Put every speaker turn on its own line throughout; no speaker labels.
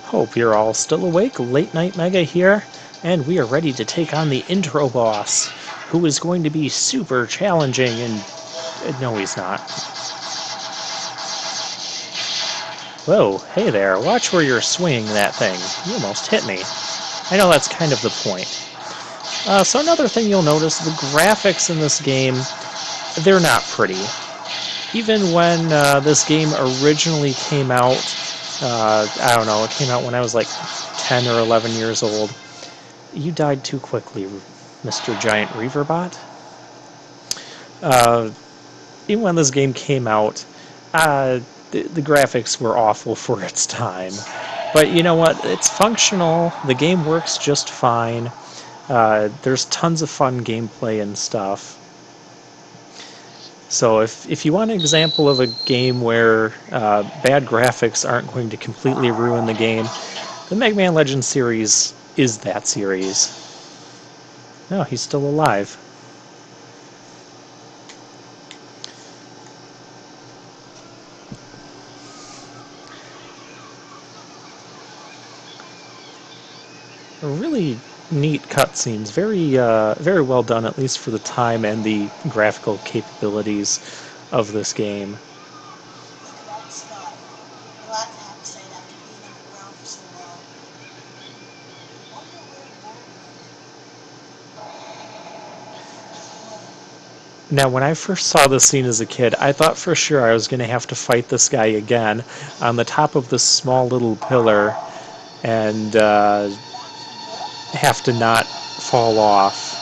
Hope you're all still awake. Late Night Mega here, and we are ready to take on the intro boss, who is going to be super challenging and... no, he's not. Whoa, hey there, watch where you're swinging that thing. You almost hit me. I know that's kind of the point. So another thing you'll notice, the graphics in this game, they're not pretty. Even when this game originally came out, I don't know, it came out when I was like 10 or 11 years old. You died too quickly, Mr. Giant Reaverbot. Even when this game came out, the graphics were awful for its time. But you know what? It's functional. The game works just fine. There's tons of fun gameplay and stuff. So if you want an example of a game where bad graphics aren't going to completely ruin the game, the Mega Man Legends series is that series. No, he's still alive. Really neat cutscenes, very well done, at least for the time and the graphical capabilities of this game.
Look at that sky. A lot to have to say after being underground for so long. Wonder where Mom went.
Now, when I first saw this scene as a kid, I thought for sure I was going to have to fight this guy again on the top of this small little pillar and have to not fall off.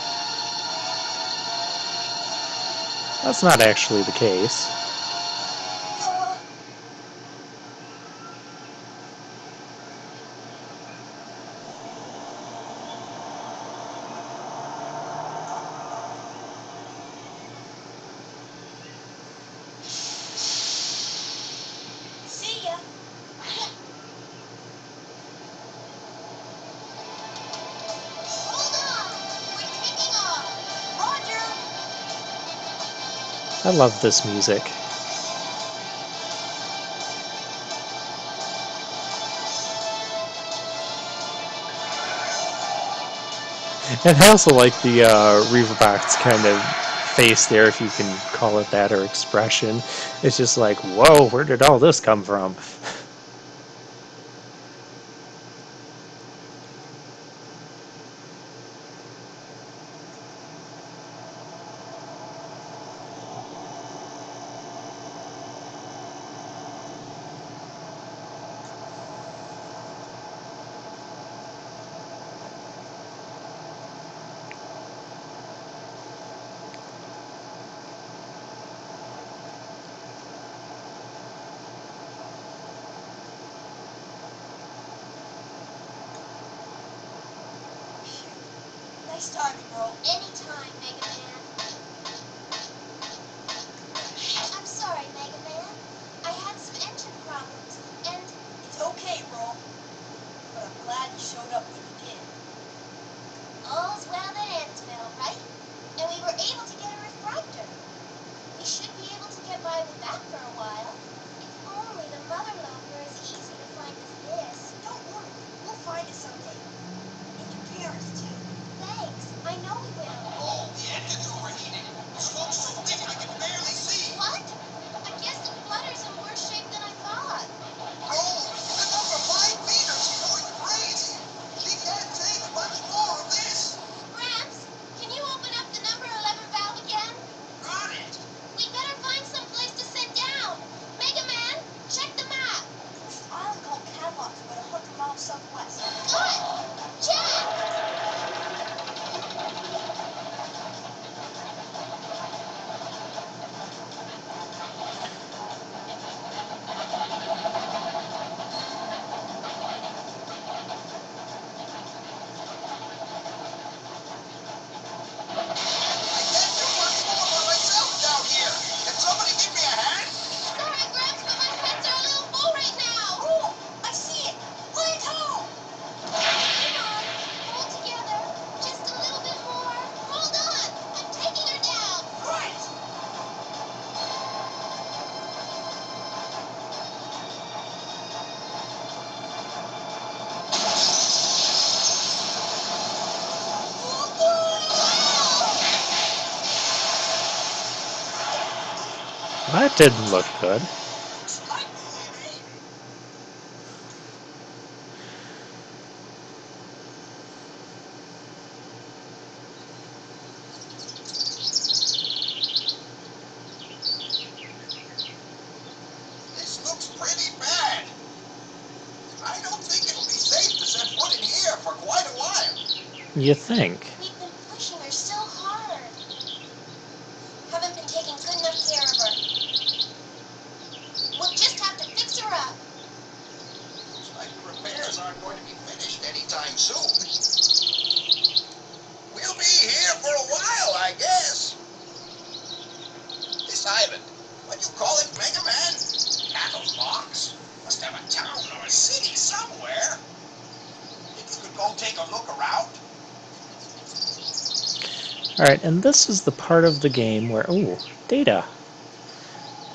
That's not actually the case.
See ya. Hold on. We're taking off. Roger.
I love this music. And I also like the Reaverbot's kind of face there, if you can call it that, or expression. It's just like, whoa, where did all this come from?
Nice timing, bro. Anytime, Mega Man. I'm sorry, Mega Man. I had some engine problems, and... It's okay, bro. But I'm glad you showed up when you did. All's well that ends well, right? And we were able to get a refractor. We should be able to get by with that for a while. If only the mother lode were as easy to find as this. Don't worry. We'll find it someday. And your parents, too. Thanks. I know we will.
Oh, the engine's overheating. The smoke's so thick I can barely see.
What? I guess the flutter's in worse shape than I thought.
Oh, look over 5 meters. She's going crazy. She can't take much more of this.
Crap!
That didn't look good.
Like maybe. This looks pretty bad. I don't think it'll be safe to set foot in here for quite a while.
You think?
We've been pushing her so hard. Haven't been taking good enough care of her. We'll just have to fix her up.
Looks like the repairs aren't going to be finished anytime soon. We'll be here for a while, I guess. This island, what do you call it, Mega Man? Cattle box? Must have a town or a city somewhere. Think you could go take a look around?
Alright, and this is the part of the game where... Ooh, Data.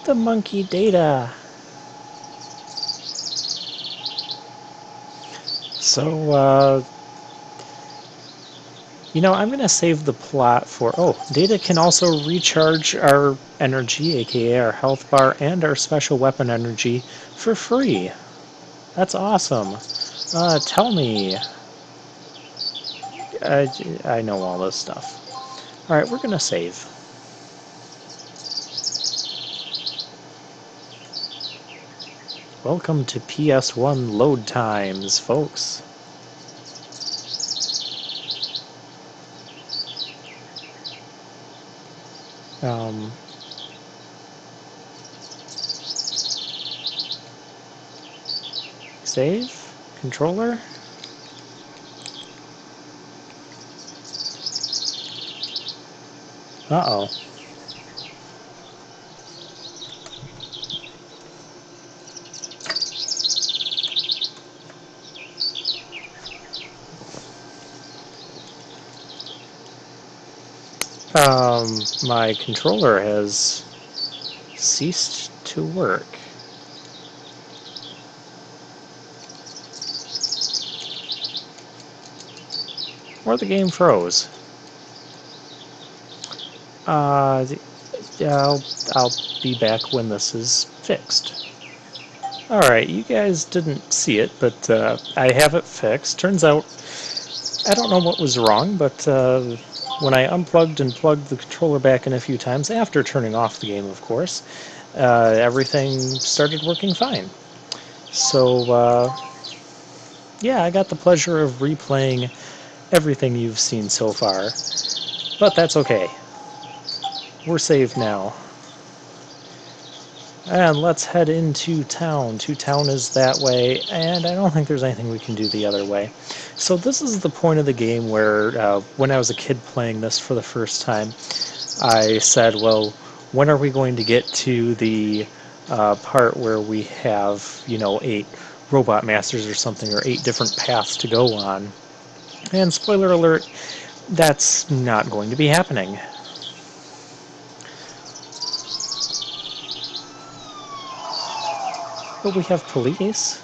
The monkey Data. So, you know, I'm going to save the plot for... Oh, Data can also recharge our energy, aka our health bar, and our special weapon energy for free. That's awesome. Tell me. I know all this stuff. Alright, we're going to save. Welcome to PS1 load times, folks. Save? Controller? Uh-oh. My controller has ceased to work. Or the game froze. I'll be back when this is fixed. Alright, you guys didn't see it, but I have it fixed. Turns out, I don't know what was wrong, but when I unplugged and plugged the controller back in a few times, after turning off the game, of course, everything started working fine. So, yeah, I got the pleasure of replaying everything you've seen so far, but that's okay. We're saved now. And let's head into town. Town is that way, and I don't think there's anything we can do the other way. So this is the point of the game where, when I was a kid playing this for the first time, I said, well, when are we going to get to the part where we have, you know, 8 robot masters or something, or 8 different paths to go on? And spoiler alert, that's not going to be happening. But we have police.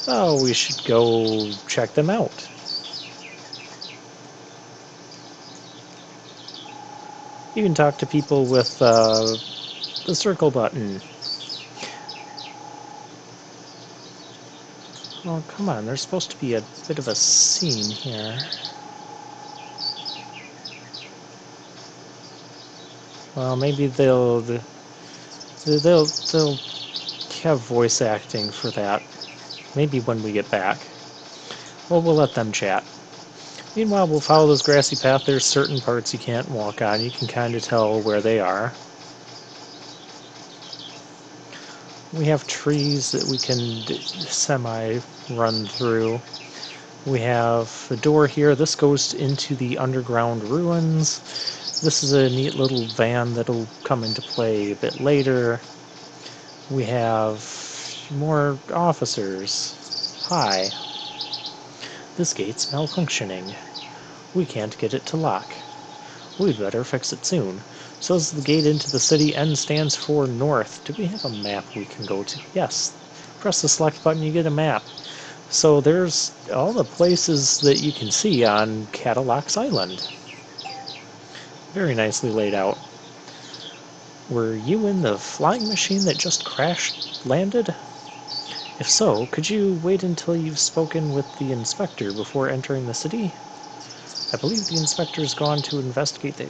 Oh, we should go check them out. You can talk to people with the circle button. Oh, come on, there's supposed to be a bit of a scene here. Well, maybe they'll have voice acting for that. Maybe when we get back. Well, we'll let them chat. Meanwhile, we'll follow this grassy path. There's certain parts you can't walk on. You can kind of tell where they are. We have trees that we can semi-run through. We have a door here. This goes into the underground ruins. This is a neat little van that'll come into play a bit later. We have more officers. Hi. This gate's malfunctioning. We can't get it to lock. We'd better fix it soon. So is the gate into the city. N stands for north. Do we have a map we can go to? Yes. Press the select button, you get a map. So there's all the places that you can see on Cadillacs Island. Very nicely laid out. Were you in the flying machine that just crashed landed? If so, could you wait until you've spoken with the inspector before entering the city? I believe the inspector's gone to investigate the...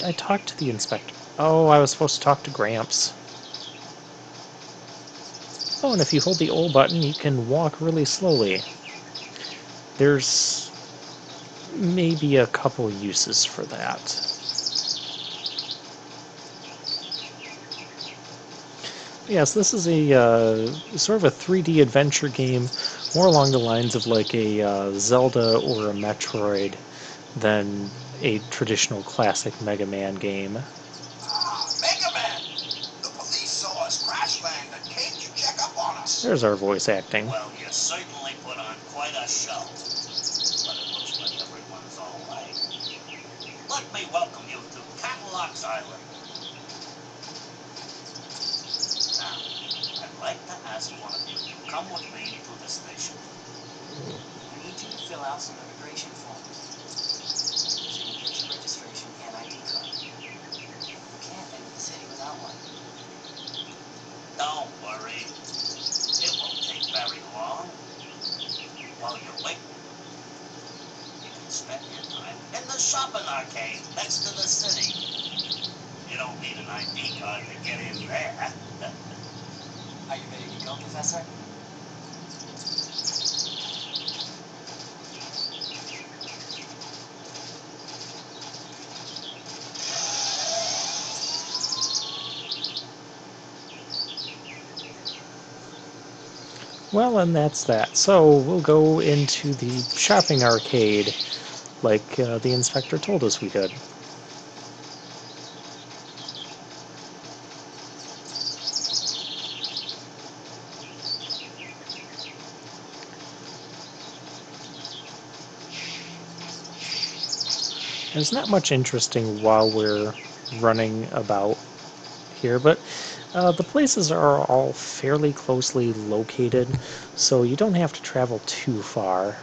I talked to the inspector. Oh, I was supposed to talk to Gramps. Oh, and if you hold the O button, you can walk really slowly. There's maybe a couple uses for that. Yes, this is a sort of a 3D adventure game, more along the lines of like a Zelda or a Metroid than a traditional classic Mega Man game.
Ah, Mega Man! The police saw us crash land and came to check up on us.
There's our voice acting.
Well, you certainly put on quite a show. But it looks like everyone's all right. Let me welcome you to Catalog's Island. Now, I'd like to ask one of you to come with me to the station.
I need you to fill out some immigration forms. So you can get your registration and ID card. You can't enter the city without one.
Don't worry. It won't take very long. While you're waiting, you can spend your time in the shopping arcade next to the city. You don't need an ID card to get in there.
Are you ready to go, Professor?
Well, and that's that. So we'll go into the shopping arcade like the inspector told us we could. There's not much interesting while we're running about here, but the places are all fairly closely located, so you don't have to travel too far.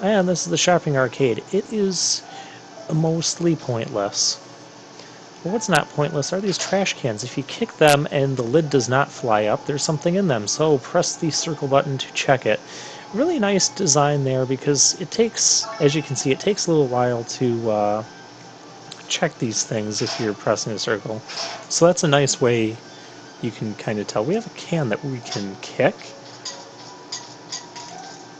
And this is the shopping arcade. It is mostly pointless. But what's not pointless are these trash cans. If you kick them and the lid does not fly up, there's something in them, so press the circle button to check it. Really nice design there because it takes, as you can see, it takes a little while to check these things if you're pressing a circle. So that's a nice way you can kind of tell. We have a can that we can kick.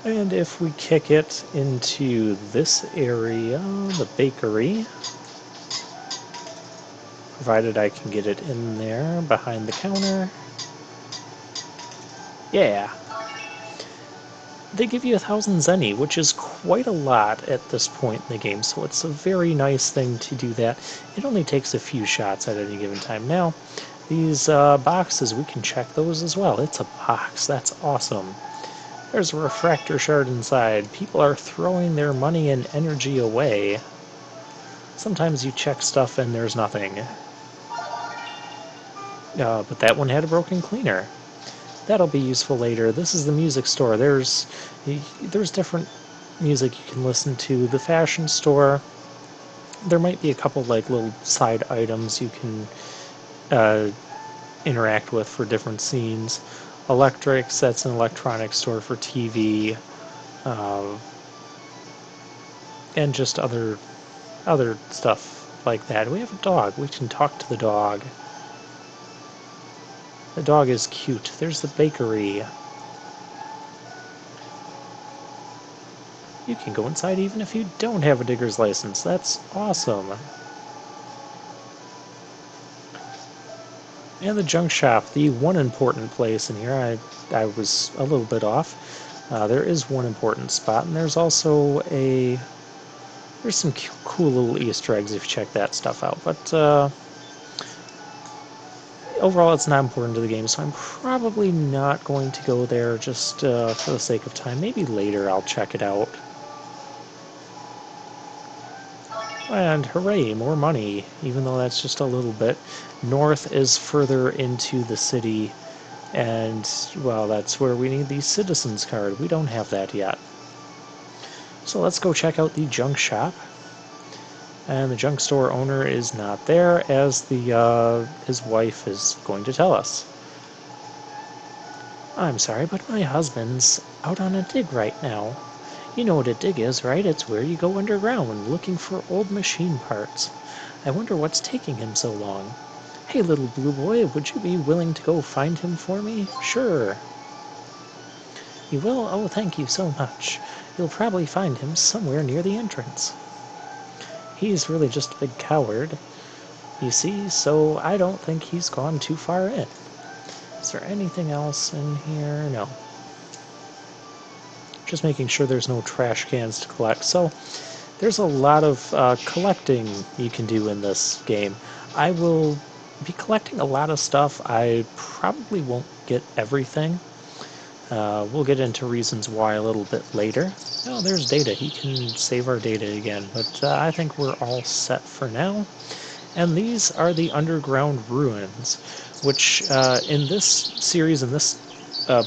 And if we kick it into this area, the bakery, provided I can get it in there behind the counter. Yeah. They give you 1,000 zenny, which is quite a lot at this point in the game, so it's a very nice thing to do that. It only takes a few shots at any given time. Now, these boxes, we can check those as well. It's a box. That's awesome. There's a refractor shard inside. People are throwing their money and energy away. Sometimes you check stuff and there's nothing. But that one had a broken cleaner. That'll be useful later. This is the music store. There's different music you can listen to. The fashion store, there might be a couple like little side items you can interact with for different scenes. Electrics, that's an electronics store for TV, and just other stuff like that. We have a dog. We can talk to the dog. The dog is cute. There's the bakery. You can go inside even if you don't have a digger's license. That's awesome. And the junk shop, the one important place in here. I was a little bit off. There is one important spot, and there's also there's some cool little Easter eggs if you check that stuff out. But overall, it's not important to the game, so I'm probably not going to go there just for the sake of time. Maybe later I'll check it out. And hooray, more money, even though that's just a little bit. North is further into the city, and, well, that's where we need the citizen's card. We don't have that yet. So let's go check out the junk shop. And the junk store owner is not there, as his wife is going to tell us. I'm sorry, but my husband's out on a dig right now. You know what a dig is, right? It's where you go underground looking for old machine parts. I wonder what's taking him so long. Hey, little blue boy, would you be willing to go find him for me? Sure. You will? Oh, thank you so much. You'll probably find him somewhere near the entrance. He's really just a big coward, you see, so I don't think he's gone too far in. Is there anything else in here? No. Just making sure there's no trash cans to collect. So there's a lot of collecting you can do in this game. I will be collecting a lot of stuff. I probably won't get everything. We'll get into reasons why a little bit later. Oh, there's data. He can save our data again, but I think we're all set for now. And these are the underground ruins, which in this series, in this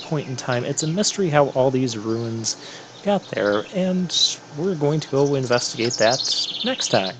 point in time, it's a mystery how all these ruins got there, and we're going to go investigate that next time.